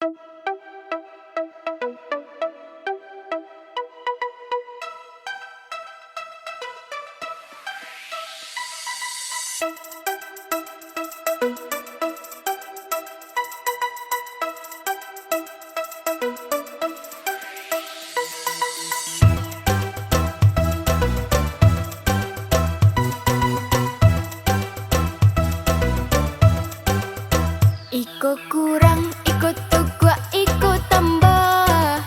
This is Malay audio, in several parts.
Iko kurang, iko tuh iko tambah.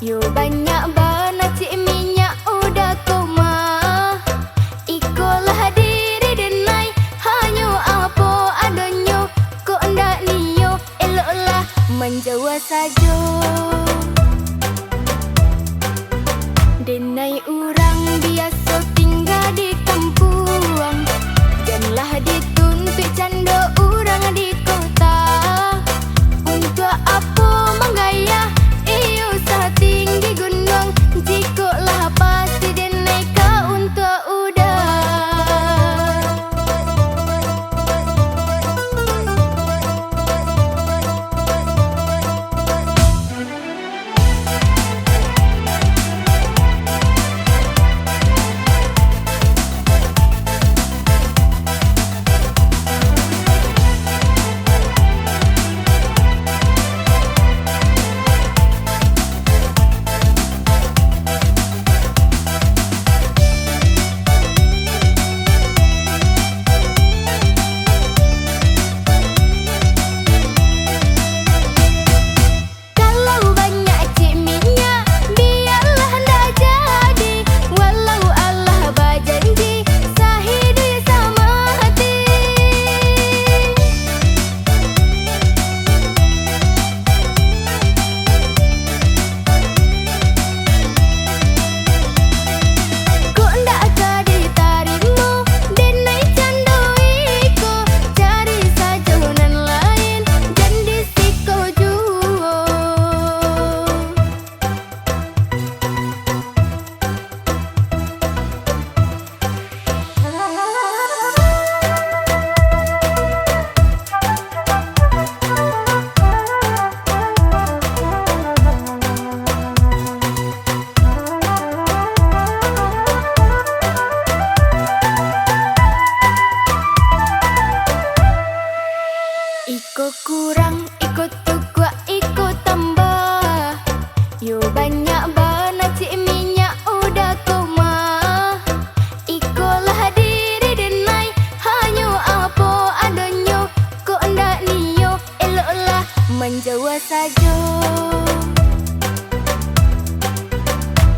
Yo banyak banget cik minyak udah koma. Iko lah diri denai, hanyo apa adonyo. Ko ndak niyo, elok lah menjawa sajo. Denai urang biasa tinggal di kampung. Janganlah dituntut cando urang di kota. Untuk apa menggaya iyo setinggi gunung. Jikolah pasti denai ka untuk udah. Iko kurang, iko tuh iko tambah. Yo banyak banget cik minyak udah koma. Iko lah diri denai, hanyo apa adonyo. Ko ndak niyo, elok lah menjawa sajo.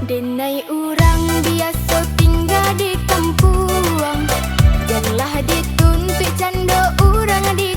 Denai urang biasa tinggal di kampung. Janganlah dituntut cando urang di